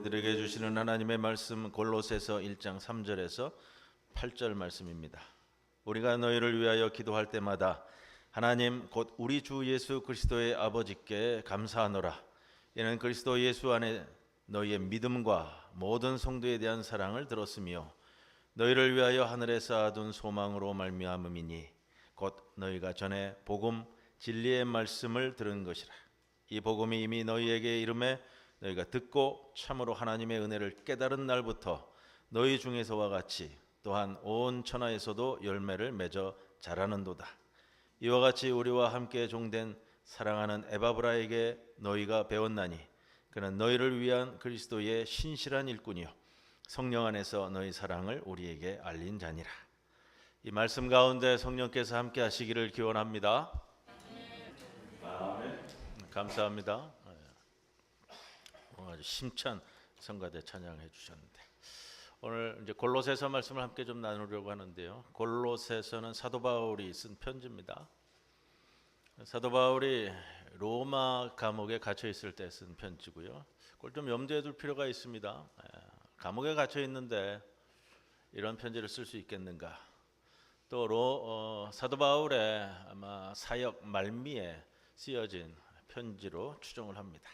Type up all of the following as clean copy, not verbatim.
우리들에게 주시는 하나님의 말씀 골로새서 1장 3절에서 8절 말씀입니다. 우리가 너희를 위하여 기도할 때마다 하나님 곧 우리 주 예수 그리스도의 아버지께 감사하노라. 이는 그리스도 예수 안에 너희의 믿음과 모든 성도에 대한 사랑을 들었으며 너희를 위하여 하늘에 쌓아둔 소망으로 말미암음이니 곧 너희가 전에 복음 진리의 말씀을 들은 것이라. 이 복음이 이미 너희에게 이름에 너희가 듣고 참으로 하나님의 은혜를 깨달은 날부터 너희 중에서와 같이 또한 온 천하에서도 열매를 맺어 자라는도다. 이와 같이 우리와 함께 종된 사랑하는 에바브라에게 너희가 배웠나니 그는 너희를 위한 그리스도의 신실한 일꾼이요 성령 안에서 너희 사랑을 우리에게 알린 자니라. 이 말씀 가운데 성령께서 함께 하시기를 기원합니다. 아멘. 감사합니다. 아주 심찬 성가대 찬양해 주셨는데 오늘 이제 골로새서 말씀을 함께 좀 나누려고 하는데요. 골로새서는 사도 바울이 쓴 편지입니다. 사도 바울이 로마 감옥에 갇혀 있을 때 쓴 편지고요. 그걸 좀 염두에 둘 필요가 있습니다. 감옥에 갇혀 있는데 이런 편지를 쓸 수 있겠는가? 또 사도 바울의 아마 사역 말미에 쓰여진 편지로 추정을 합니다.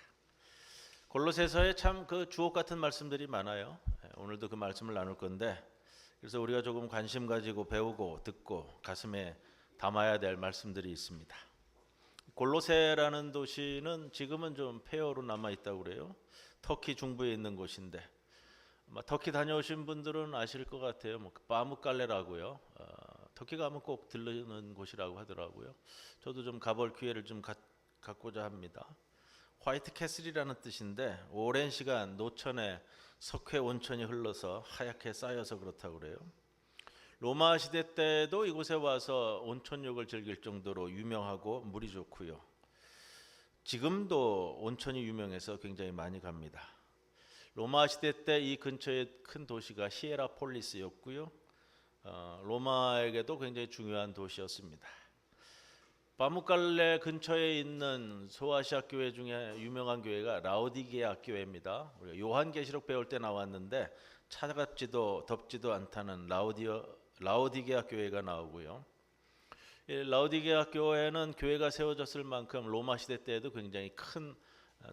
골로새서에 참 그 주옥 같은 말씀들이 많아요. 오늘도 그 말씀을 나눌 건데 그래서 우리가 조금 관심 가지고 배우고 듣고 가슴에 담아야 될 말씀들이 있습니다. 골로새라는 도시는 지금은 좀 폐허로 남아 있다고 그래요. 터키 중부에 있는 곳인데 아마 터키 다녀오신 분들은 아실 것 같아요. 파무칼레라고요. 터키 가면 꼭 들르는 곳이라고 하더라고요. 저도 좀 가볼 기회를 좀 갖고자 합니다. 화이트 캐슬이라는 뜻인데 오랜 시간 노천에 석회 온천이 흘러서 하얗게 쌓여서 그렇다고 그래요. 로마 시대 때도 이곳에 와서 온천욕을 즐길 정도로 유명하고 물이 좋고요. 지금도 온천이 유명해서 굉장히 많이 갑니다. 로마 시대 때 이 근처에 큰 도시가 히에라폴리스였고요. 로마에게도 굉장히 중요한 도시였습니다. 파무칼레 근처에 있는 소아시아 교회 중에 유명한 교회가 라오디게아 교회입니다. 우리가 요한계시록 배울 때 나왔는데 차갑지도 덥지도 않다는 라오디게아 교회가 나오고요. 라오디게아 교회는 교회가 세워졌을 만큼 로마 시대 때에도 굉장히 큰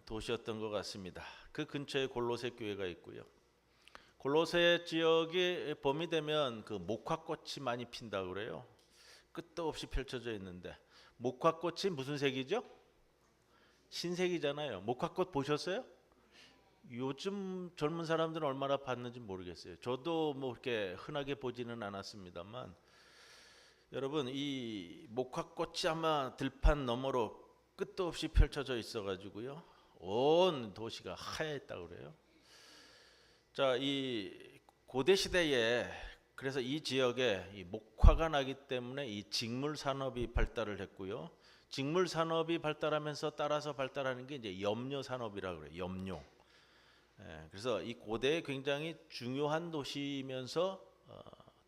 도시였던 것 같습니다. 그 근처에 골로새 교회가 있고요. 골로새 지역이 봄이 되면 그 목화꽃이 많이 핀다고 그래요. 끝도 없이 펼쳐져 있는데 목화꽃이 무슨 색이죠? 흰색이잖아요. 목화꽃 보셨어요? 요즘 젊은 사람들은 얼마나 봤는지 모르겠어요. 저도 뭐 그렇게 흔하게 보지는 않았습니다만 여러분 이 목화꽃이 아마 들판 너머로 끝도 없이 펼쳐져 있어가지고요. 온 도시가 하얗다고 그래요. 자, 이 고대 시대에 그래서 이 지역에 이 목화가 나기 때문에 이 직물 산업이 발달을 했고요. 직물 산업이 발달하면서 따라서 발달하는 게 이제 염료 산업이라고 그래요. 염료. 그래서 이 고대에 굉장히 중요한 도시이면서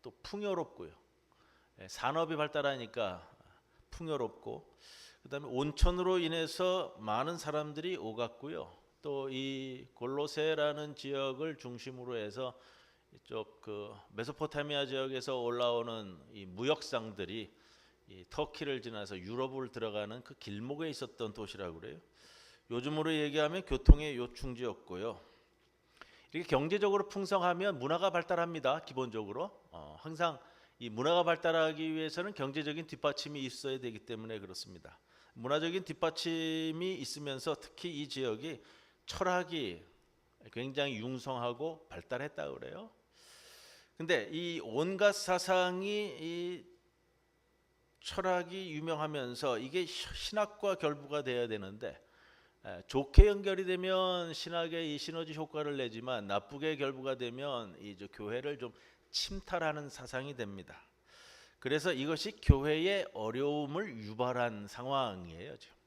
또 풍요롭고요. 산업이 발달하니까 풍요롭고 그다음에 온천으로 인해서 많은 사람들이 오갔고요. 또 이 골로새라는 지역을 중심으로 해서 이쪽 그 메소포타미아 지역에서 올라오는 이 무역상들이 이 터키를 지나서 유럽을 들어가는 그 길목에 있었던 도시라고 그래요. 요즘으로 얘기하면 교통의 요충지였고요. 이렇게 경제적으로 풍성하면 문화가 발달합니다. 기본적으로 항상 이 문화가 발달하기 위해서는 경제적인 뒷받침이 있어야 되기 때문에 그렇습니다. 문화적인 뒷받침이 있으면서 특히 이 지역이 철학이 굉장히 융성하고 발달했다고 그래요. 근데 이 온갖 사상이 이 철학이 유명하면서 이게 신학과 결부가 돼야 되는데 좋게 연결이 되면 신학의 이 시너지 효과를 내지만 나쁘게 결부가 되면 이 교회를 좀 침탈하는 사상이 됩니다. 그래서 이것이 교회의 어려움을 유발한 상황이에요. 지금.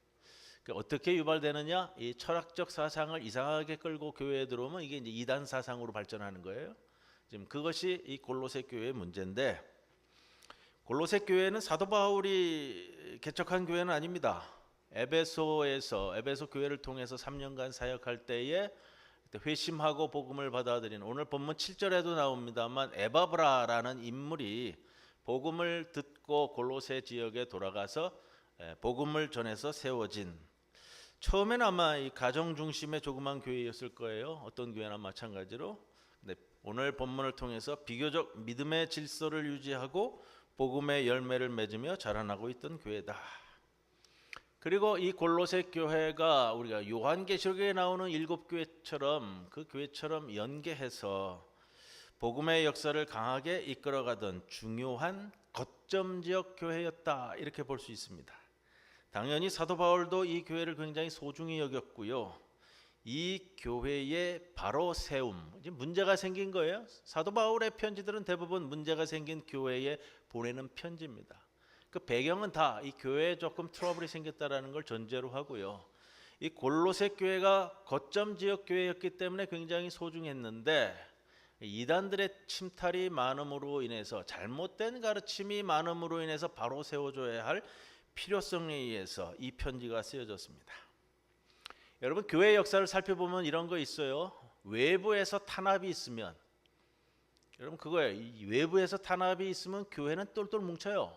어떻게 유발되느냐? 이 철학적 사상을 이상하게 끌고 교회에 들어오면 이게 이제 이단 사상으로 발전하는 거예요. 지금 그것이 이 골로새 교회의 문제인데 골로새 교회는 사도 바울이 개척한 교회는 아닙니다. 에베소 교회를 통해서 3년간 사역할 때에 회심하고 복음을 받아들이는, 오늘 본문 7절에도 나옵니다만 에바브라라는 인물이 복음을 듣고 골로새 지역에 돌아가서 복음을 전해서 세워진, 처음엔 아마 이 가정 중심의 조그만 교회였을 거예요. 어떤 교회나 마찬가지로. 근데 오늘 본문을 통해서 비교적 믿음의 질서를 유지하고 복음의 열매를 맺으며 자라나고 있던 교회다. 그리고 이 골로새 교회가 우리가 요한계시록에 나오는 7교회처럼 그 교회처럼 연계해서 복음의 역사를 강하게 이끌어가던 중요한 거점 지역 교회였다, 이렇게 볼 수 있습니다. 당연히 사도 바울도 이 교회를 굉장히 소중히 여겼고요. 이 교회의 바로 세움, 이제 문제가 생긴 거예요. 사도 바울의 편지들은 대부분 문제가 생긴 교회에 보내는 편지입니다. 그 배경은 다 이 교회에 조금 트러블이 생겼다라는 걸 전제로 하고요. 이 골로새 교회가 거점 지역 교회였기 때문에 굉장히 소중했는데 이단들의 침탈이 많음으로 인해서, 잘못된 가르침이 많음으로 인해서 바로 세워줘야 할 필요성에 의해서 이 편지가 쓰여졌습니다. 여러분, 교회 역사를 살펴보면 이런 거 있어요. 외부에서 탄압이 있으면, 여러분 그거예요. 이 외부에서 탄압이 있으면 교회는 똘똘 뭉쳐요.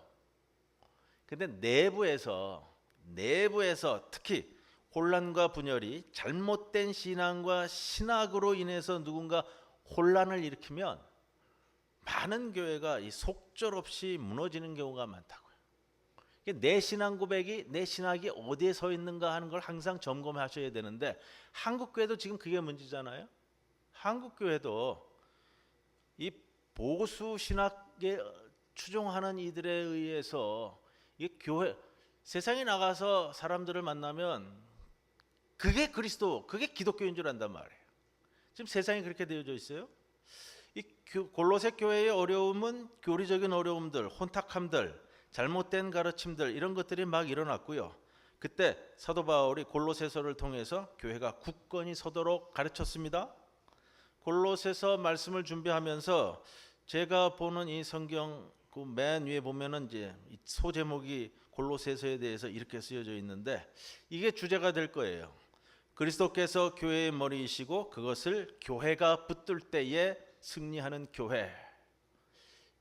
근데 내부에서 특히 혼란과 분열이, 잘못된 신앙과 신학으로 인해서 누군가 혼란을 일으키면 많은 교회가 이 속절없이 무너지는 경우가 많다고요. 내 신앙 고백이, 내 신학이 어디에 서 있는가 하는 걸 항상 점검하셔야 되는데, 한국 교회도 지금 그게 문제잖아요. 한국 교회도 이 보수 신학에 추종하는 이들에 의해서 이 교회, 세상에 나가서 사람들을 만나면 그게 그리스도, 그게 기독교인 줄 안단 말이에요. 지금 세상이 그렇게 되어져 있어요. 이 골로새 교회의 어려움은 교리적인 어려움들, 혼탁함들, 잘못된 가르침들, 이런 것들이 막 일어났고요. 그때 사도 바울이 골로새서를 통해서 교회가 굳건히 서도록 가르쳤습니다. 골로새서 말씀을 준비하면서 제가 보는 이 성경 그 맨 위에 보면은 이제 소제목이 골로새서에 대해서 이렇게 쓰여져 있는데, 이게 주제가 될 거예요. 그리스도께서 교회의 머리이시고 그것을 교회가 붙들 때에 승리하는 교회.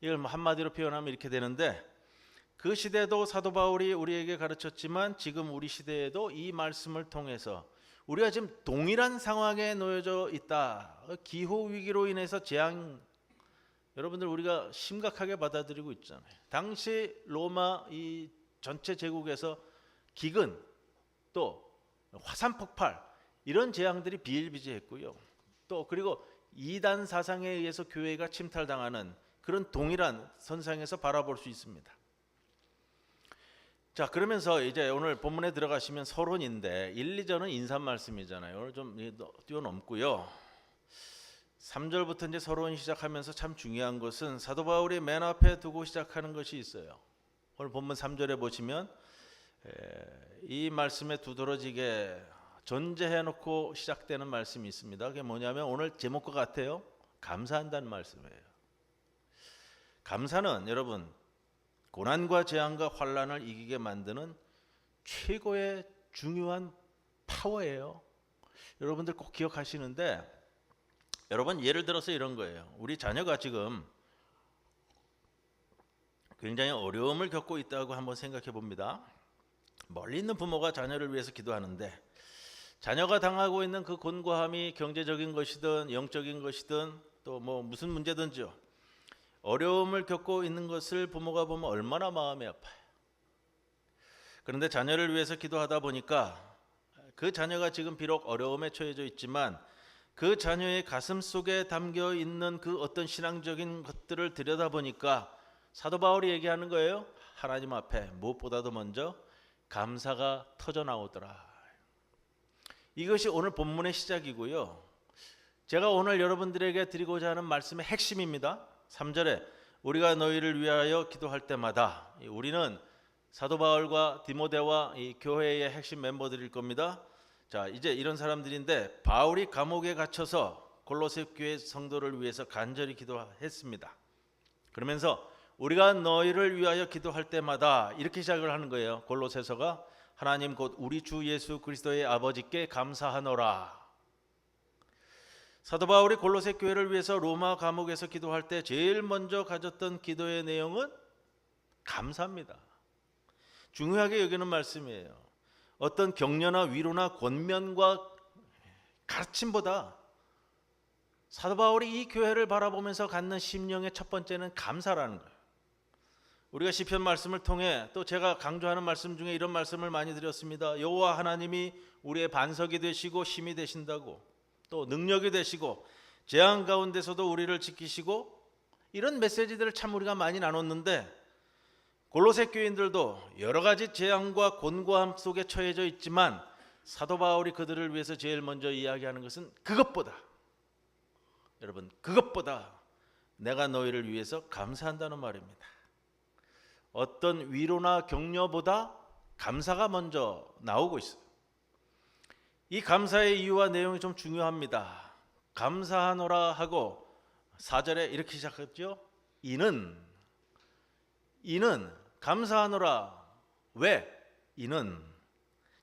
이걸 한마디로 표현하면 이렇게 되는데, 그 시대도 사도 바울이 우리에게 가르쳤지만 지금 우리 시대에도 이 말씀을 통해서 우리가 지금 동일한 상황에 놓여져 있다. 기후 위기로 인해서 재앙, 여러분들 우리가 심각하게 받아들이고 있잖아요. 당시 로마 이 전체 제국에서 기근, 또 화산 폭발, 이런 재앙들이 비일비재했고요. 또 그리고 이단 사상에 의해서 교회가 침탈당하는 그런 동일한 선상에서 바라볼 수 있습니다. 자, 그러면서 이제 오늘 본문에 들어가시면 서론인데 1, 2절은 인사 말씀이잖아요. 오늘 좀 뛰어넘고요. 3절부터 이제 서론 시작하면서 참 중요한 것은 사도 바울이 맨 앞에 두고 시작하는 것이 있어요. 오늘 본문 3절에 보시면 이 말씀에 두드러지게 전제해 놓고 시작되는 말씀이 있습니다. 그게 뭐냐면 오늘 제목과 같아요. 감사한다는 말씀이에요. 감사는 여러분 고난과 재앙과 환난을 이기게 만드는 최고의 중요한 파워예요. 여러분들 꼭 기억하시는데, 여러분 예를 들어서 이런 거예요. 우리 자녀가 지금 굉장히 어려움을 겪고 있다고 한번 생각해 봅니다. 멀리 있는 부모가 자녀를 위해서 기도하는데 자녀가 당하고 있는 그 곤고함이 경제적인 것이든 영적인 것이든 또 뭐 무슨 문제든지요, 어려움을 겪고 있는 것을 부모가 보면 얼마나 마음이 아파요. 그런데 자녀를 위해서 기도하다 보니까 그 자녀가 지금 비록 어려움에 처해져 있지만 그 자녀의 가슴 속에 담겨 있는 그 어떤 신앙적인 것들을 들여다보니까 사도 바울이 얘기하는 거예요. 하나님 앞에 무엇보다도 먼저 감사가 터져 나오더라. 이것이 오늘 본문의 시작이고요. 제가 오늘 여러분들에게 드리고자 하는 말씀의 핵심입니다. 3절에 우리가 너희를 위하여 기도할 때마다, 우리는 사도 바울과 디모데와 이 교회의 핵심 멤버들일 겁니다. 자, 이제 이런 사람들인데 바울이 감옥에 갇혀서 골로새 교회 성도를 위해서 간절히 기도했습니다. 그러면서 우리가 너희를 위하여 기도할 때마다 이렇게 시작을 하는 거예요. 골로새서가 하나님 곧 우리 주 예수 그리스도의 아버지께 감사하노라. 사도 바울이 골로새 교회를 위해서 로마 감옥에서 기도할 때 제일 먼저 가졌던 기도의 내용은 감사입니다. 중요하게 여기는 말씀이에요. 어떤 격려나 위로나 권면과 가르침보다 사도 바울이 이 교회를 바라보면서 갖는 심령의 첫 번째는 감사라는 거예요. 우리가 시편 말씀을 통해 또 제가 강조하는 말씀 중에 이런 말씀을 많이 드렸습니다. 여호와 하나님이 우리의 반석이 되시고 힘이 되신다고, 또 능력이 되시고 재앙 가운데서도 우리를 지키시고, 이런 메시지들을 참 우리가 많이 나눴는데 골로새 교인들도 여러 가지 재앙과 곤고함 속에 처해져 있지만 사도 바울이 그들을 위해서 제일 먼저 이야기하는 것은 그것보다, 여러분, 그것보다 내가 너희를 위해서 감사한다는 말입니다. 어떤 위로나 격려보다 감사가 먼저 나오고 있어요. 이 감사의 이유와 내용이 좀 중요합니다. 감사하노라 하고 4절에 이렇게 시작했죠. 이는 감사하노라. 왜? 이는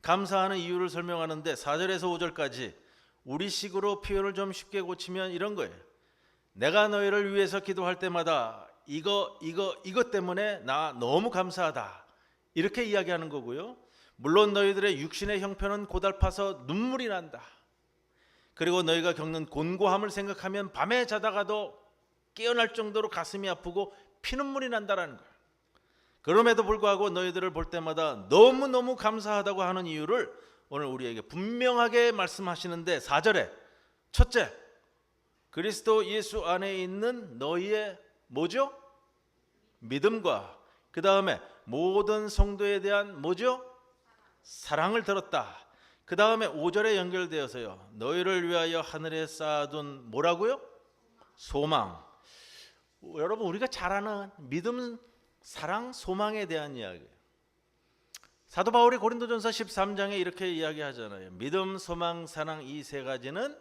감사하는 이유를 설명하는데 4절에서 5절까지 우리식으로 표현을 좀 쉽게 고치면 이런 거예요. 내가 너희를 위해서 기도할 때마다 이것 때문에 나 너무 감사하다, 이렇게 이야기하는 거고요. 물론 너희들의 육신의 형편은 고달파서 눈물이 난다. 그리고 너희가 겪는 곤고함을 생각하면 밤에 자다가도 깨어날 정도로 가슴이 아프고 피눈물이 난다라는 거예요. 그럼에도 불구하고 너희들을 볼 때마다 너무너무 감사하다고 하는 이유를 오늘 우리에게 분명하게 말씀하시는데 4절에 첫째, 그리스도 예수 안에 있는 너희의 뭐죠? 믿음과 그 다음에 모든 성도에 대한 뭐죠? 사랑을 들었다. 그 다음에 5절에 연결되어서요, 너희를 위하여 하늘에 쌓아둔 뭐라고요? 소망. 여러분, 우리가 잘 아는 믿음, 사랑, 소망에 대한 이야기예요. 사도 바울이 고린도전서 13장에 이렇게 이야기하잖아요. 믿음, 소망, 사랑, 이 세 가지는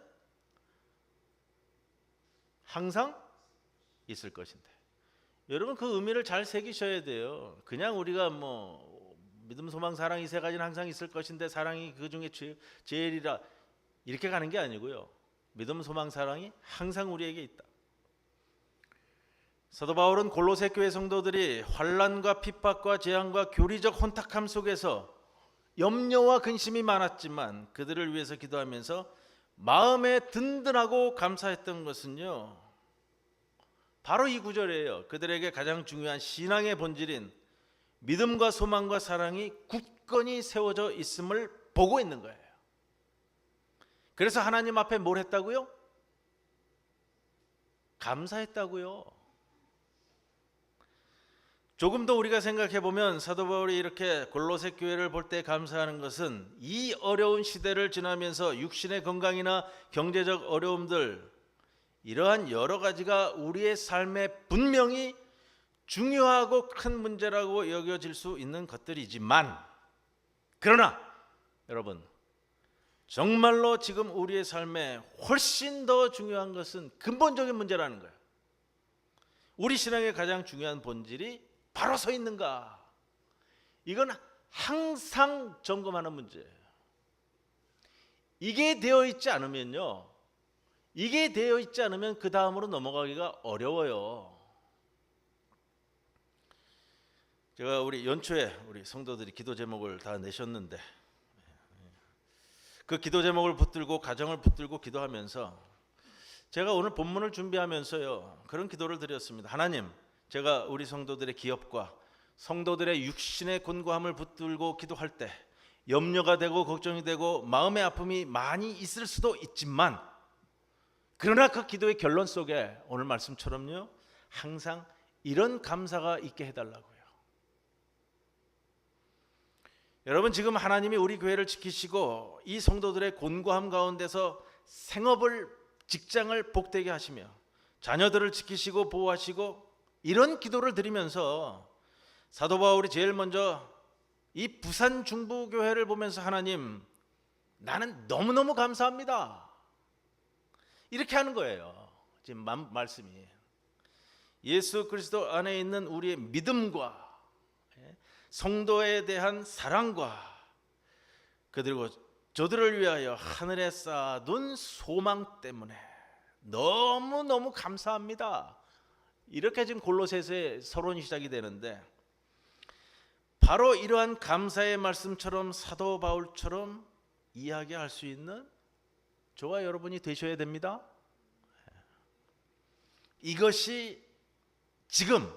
항상 있을 것인데, 여러분 그 의미를 잘 새기셔야 돼요. 그냥 우리가 믿음, 소망, 사랑 이 세 가지는 항상 있을 것인데 사랑이 그 중에 제일이라 이렇게 가는 게 아니고요. 믿음, 소망, 사랑이 항상 우리에게 있다. 사도 바울은 골로새 교회 성도들이 환난과 핍박과 재앙과 교리적 혼탁함 속에서 염려와 근심이 많았지만 그들을 위해서 기도하면서 마음에 든든하고 감사했던 것은요, 바로 이 구절이에요. 그들에게 가장 중요한 신앙의 본질인 믿음과 소망과 사랑이 굳건히 세워져 있음을 보고 있는 거예요. 그래서 하나님 앞에 뭘 했다고요? 감사했다고요. 조금 더 우리가 생각해 보면 사도 바울이 이렇게 골로새 교회를 볼 때 감사하는 것은 이 어려운 시대를 지나면서 육신의 건강이나 경제적 어려움들, 이러한 여러 가지가 우리의 삶에 분명히 중요하고 큰 문제라고 여겨질 수 있는 것들이지만, 그러나 여러분, 정말로 지금 우리의 삶에 훨씬 더 중요한 것은 근본적인 문제라는 거예요. 우리 신앙의 가장 중요한 본질이 바로 서 있는가? 이건 항상 점검하는 문제예요. 이게 되어 있지 않으면요, 이게 되어 있지 않으면 그 다음으로 넘어가기가 어려워요. 제가 우리 연초에 우리 성도들이 기도 제목을 다 내셨는데 그 기도 제목을 붙들고 가정을 붙들고 기도하면서 제가 오늘 본문을 준비하면서요, 그런 기도를 드렸습니다. 하나님, 제가 우리 성도들의 기업과 성도들의 육신의 곤고함을 붙들고 기도할 때 염려가 되고 걱정이 되고 마음의 아픔이 많이 있을 수도 있지만, 그러나 그 기도의 결론 속에 오늘 말씀처럼요, 항상 이런 감사가 있게 해달라고요. 여러분, 지금 하나님이 우리 교회를 지키시고 이 성도들의 곤고함 가운데서 생업을, 직장을 복되게 하시며 자녀들을 지키시고 보호하시고, 이런 기도를 드리면서 사도 바울이 제일 먼저 이 부산 중부교회를 보면서 하나님, 나는 너무너무 감사합니다, 이렇게 하는 거예요. 지금 말씀이 예수 그리스도 안에 있는 우리의 믿음과 성도에 대한 사랑과, 그리고 저들을 위하여 하늘에 쌓아둔 소망 때문에 너무너무 감사합니다. 이렇게 지금 골로새서의 서론이 시작이 되는데, 바로 이러한 감사의 말씀처럼 사도 바울처럼 이야기할 수 있는 저와 여러분이 되셔야 됩니다. 이것이 지금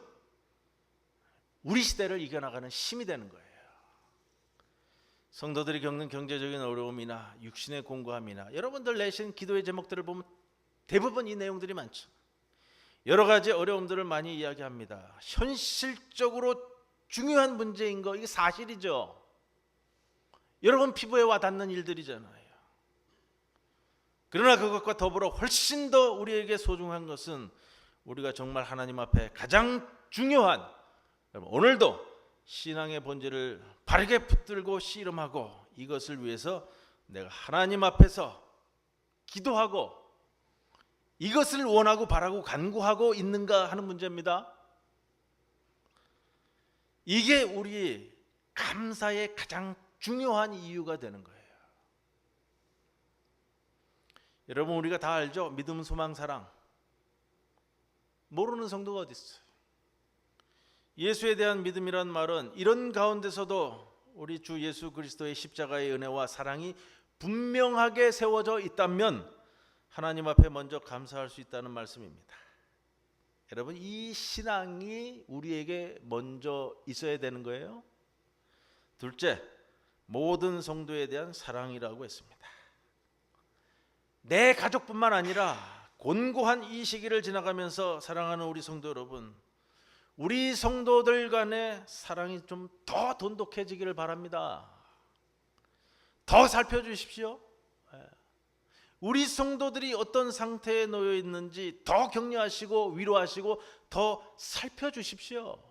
우리 시대를 이겨나가는 힘이 되는 거예요. 성도들이 겪는 경제적인 어려움이나 육신의 공고함이나 여러분들 내신 기도의 제목들을 보면 대부분 이 내용들이 많죠. 여러 가지 어려움들을 많이 이야기합니다. 현실적으로 중요한 문제인 거, 이게 사실이죠. 여러분 피부에 와닿는 일들이잖아요. 그러나 그것과 더불어 훨씬 더 우리에게 소중한 것은 우리가 정말 하나님 앞에 가장 중요한, 오늘도 신앙의 본질을 바르게 붙들고 씨름하고 이것을 위해서 내가 하나님 앞에서 기도하고 이것을 원하고 바라고 간구하고 있는가 하는 문제입니다. 이게 우리 감사의 가장 중요한 이유가 되는 거예요. 여러분, 우리가 다 알죠? 믿음, 소망, 사랑. 모르는 성도가 어디 있어요? 예수에 대한 믿음이란 말은 이런 가운데서도 우리 주 예수 그리스도의 십자가의 은혜와 사랑이 분명하게 세워져 있다면 하나님 앞에 먼저 감사할 수 있다는 말씀입니다. 여러분, 이 신앙이 우리에게 먼저 있어야 되는 거예요. 둘째, 모든 성도에 대한 사랑이라고 했습니다. 내 가족뿐만 아니라 곤고한 이 시기를 지나가면서 사랑하는 우리 성도 여러분, 우리 성도들 간의 사랑이 좀 더 돈독해지기를 바랍니다. 더 살펴주십시오. 우리 성도들이 어떤 상태에 놓여 있는지 더 격려하시고 위로하시고 더 살펴주십시오.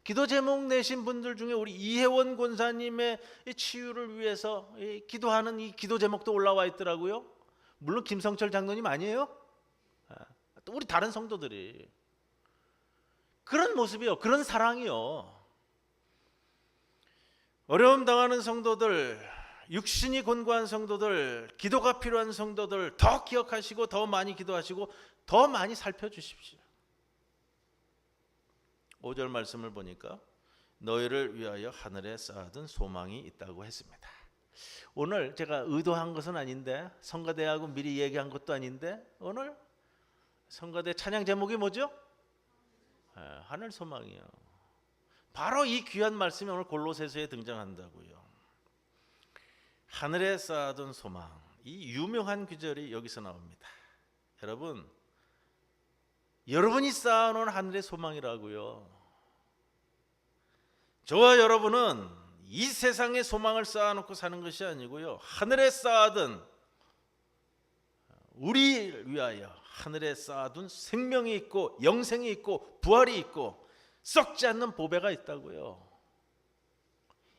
기도 제목 내신 분들 중에 우리 이혜원 권사님의 치유를 위해서 기도하는 이 기도 제목도 올라와 있더라고요. 물론 김성철 장로님 아니에요. 또 우리 다른 성도들이 그런 모습이요, 그런 사랑이요. 어려움 당하는 성도들, 육신이 곤고한 성도들, 기도가 필요한 성도들 더 기억하시고 더 많이 기도하시고 더 많이 살펴주십시오. 5절 말씀을 보니까 너희를 위하여 하늘에 쌓아둔 소망이 있다고 했습니다. 오늘 제가 의도한 것은 아닌데, 성가대하고 미리 얘기한 것도 아닌데, 오늘 성가대 찬양 제목이 뭐죠? 하늘 소망이요. 바로 이 귀한 말씀이 오늘 골로새서에 등장한다고요. 하늘에 쌓아둔 소망, 이 유명한 구절이 여기서 나옵니다. 여러분, 여러분이 쌓아놓은 하늘의 소망이라고요. 저와 여러분은 이 세상의 소망을 쌓아놓고 사는 것이 아니고요, 하늘에 쌓아둔, 우리를 위하여 하늘에 쌓아둔 생명이 있고 영생이 있고 부활이 있고 썩지 않는 보배가 있다고요.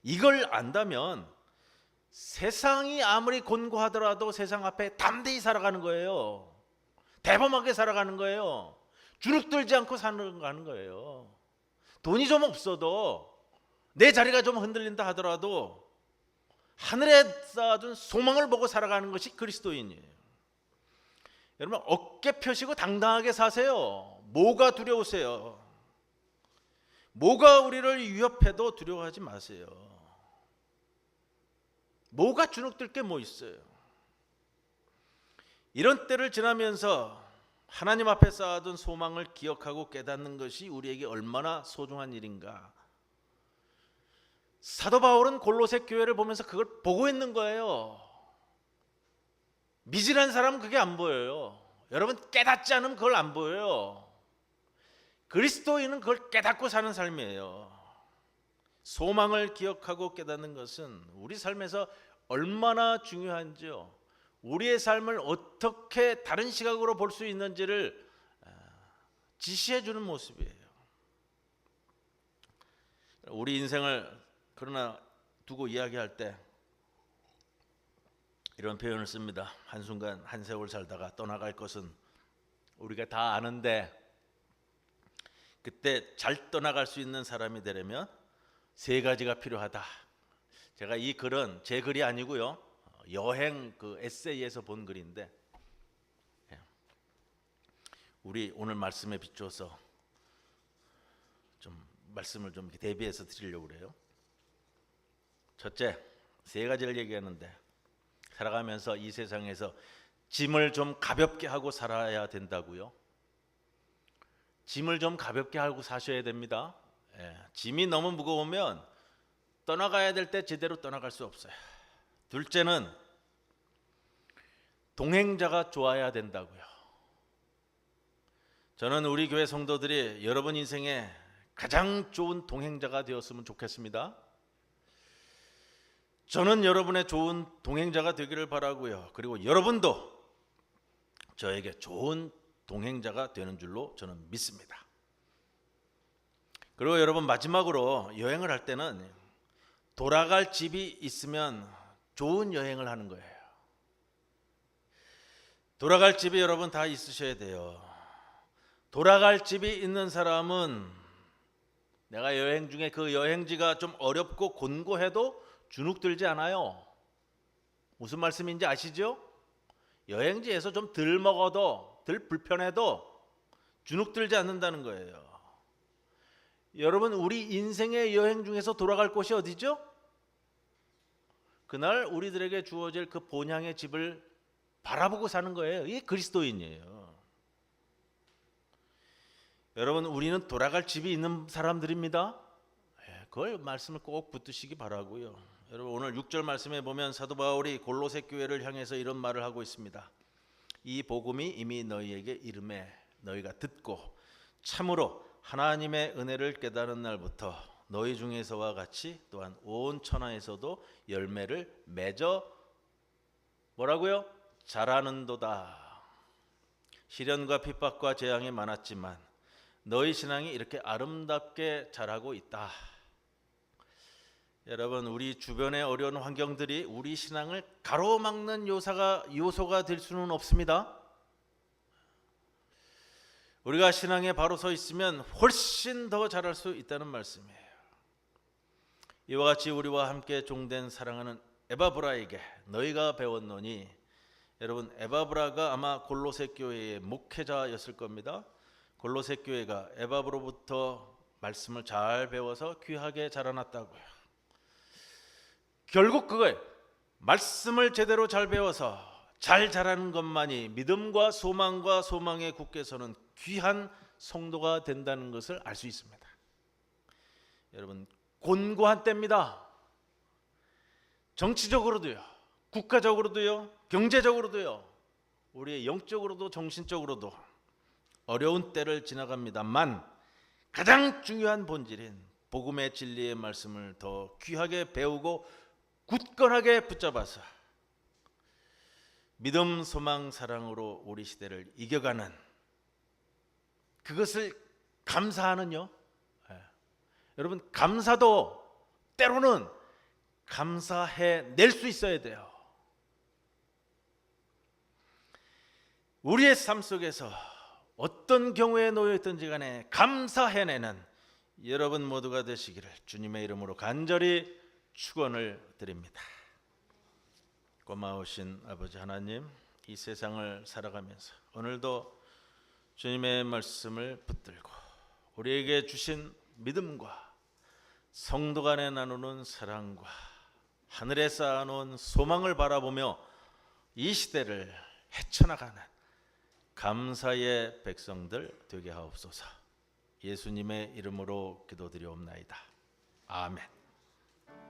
이걸 안다면 세상이 아무리 곤고하더라도 세상 앞에 담대히 살아가는 거예요. 대범하게 살아가는 거예요. 주눅들지 않고 살아가는 거예요. 돈이 좀 없어도 내 자리가 좀 흔들린다 하더라도 하늘에 쌓아둔 소망을 보고 살아가는 것이 그리스도인이에요. 여러분, 어깨 펴시고 당당하게 사세요. 뭐가 두려우세요? 뭐가 우리를 위협해도 두려워하지 마세요. 뭐가 주눅들 게 뭐 있어요? 이런 때를 지나면서 하나님 앞에 쌓아둔 소망을 기억하고 깨닫는 것이 우리에게 얼마나 소중한 일인가. 사도 바울은 골로새 교회를 보면서 그걸 보고 있는 거예요. 미진한 사람은 그게 안 보여요. 여러분, 깨닫지 않으면 그걸 안 보여요. 그리스도인은 그걸 깨닫고 사는 삶이에요. 소망을 기억하고 깨닫는 것은 우리 삶에서 얼마나 중요한지요, 우리의 삶을 어떻게 다른 시각으로 볼 수 있는지를 지시해 주는 모습이에요. 우리 인생을 그러나 두고 이야기할 때 이런 표현을 씁니다. 한순간 한 세월 살다가 떠나갈 것은 우리가 다 아는데, 그때 잘 떠나갈 수 있는 사람이 되려면 세 가지가 필요하다. 제가 이 글은 제 글이 아니고요, 여행 그 에세이에서 본 글인데, 우리 오늘 말씀에 비추어서 좀 말씀을 좀 이렇게 대비해서 드리려고 그래요. 첫째, 세 가지를 얘기하는데 살아가면서 이 세상에서 짐을 좀 가볍게 하고 살아야 된다고요. 짐을 좀 가볍게 하고 사셔야 됩니다. 짐이 너무 무거우면 떠나가야 될 때 제대로 떠나갈 수 없어요. 둘째는 동행자가 좋아야 된다고요. 저는 우리 교회 성도들이 여러분 인생에 가장 좋은 동행자가 되었으면 좋겠습니다. 저는 여러분의 좋은 동행자가 되기를 바라고요. 그리고 여러분도 저에게 좋은 동행자가 되는 줄로 저는 믿습니다. 그리고 여러분, 마지막으로 여행을 할 때는 돌아갈 집이 있으면 좋은 여행을 하는 거예요. 돌아갈 집이 여러분 다 있으셔야 돼요. 돌아갈 집이 있는 사람은 내가 여행 중에 그 여행지가 좀 어렵고 곤고해도 주눅들지 않아요. 무슨 말씀인지 아시죠? 여행지에서 좀 덜 먹어도 덜 불편해도 주눅들지 않는다는 거예요. 여러분, 우리 인생의 여행 중에서 돌아갈 곳이 어디죠? 그날 우리들에게 주어질 그 본향의 집을 바라보고 사는 거예요. 이게 그리스도인이에요. 여러분, 우리는 돌아갈 집이 있는 사람들입니다. 그걸 말씀을 꼭 붙드시기 바라고요. 여러분, 오늘 6절 말씀에 보면 사도 바울이 골로새 교회를 향해서 이런 말을 하고 있습니다. 이 복음이 이미 너희에게 이름에 너희가 듣고 참으로 하나님의 은혜를 깨달은 날부터 너희 중에서와 같이 또한 온 천하에서도 열매를 맺어 뭐라고요? 자라는도다. 시련과 핍박과 재앙이 많았지만 너희 신앙이 이렇게 아름답게 자라고 있다. 여러분, 우리 주변의 어려운 환경들이 우리 신앙을 가로막는 요소가 될 수는 없습니다. 우리가 신앙에 바로 서 있으면 훨씬 더 잘할 수 있다는 말씀이에요. 이와 같이 우리와 함께 종된 사랑하는 에바브라에게 너희가 배웠노니, 여러분, 에바브라가 아마 골로새 교회의 목회자였을 겁니다. 골로새 교회가 에바브로부터 말씀을 잘 배워서 귀하게 자라났다고요. 결국 그거예요. 말씀을 제대로 잘 배워서 잘 자라는 것만이 믿음과 소망에 굳게 서는 귀한 성도가 된다는 것을 알 수 있습니다. 여러분, 곤고한 때입니다. 정치적으로도요, 국가적으로도요, 경제적으로도요, 우리의 영적으로도 정신적으로도 어려운 때를 지나갑니다만 가장 중요한 본질인 복음의 진리의 말씀을 더 귀하게 배우고 굳건하게 붙잡아서 믿음, 소망, 사랑으로 우리 시대를 이겨가는, 그것을 감사하는요. 여러분, 감사도 때로는 감사해낼 수 있어야 돼요. 우리의 삶 속에서 어떤 경우에 놓여있든지 간에 감사해내는 여러분 모두가 되시기를 주님의 이름으로 간절히 축원을 드립니다. 고마우신 아버지 하나님, 이 세상을 살아가면서 오늘도 주님의 말씀을 붙들고 우리에게 주신 믿음과 성도 간에 나누는 사랑과 하늘에 쌓아놓은 소망을 바라보며 이 시대를 헤쳐나가는 감사의 백성들 되게 하옵소서. 예수님의 이름으로 기도드리옵나이다. 아멘.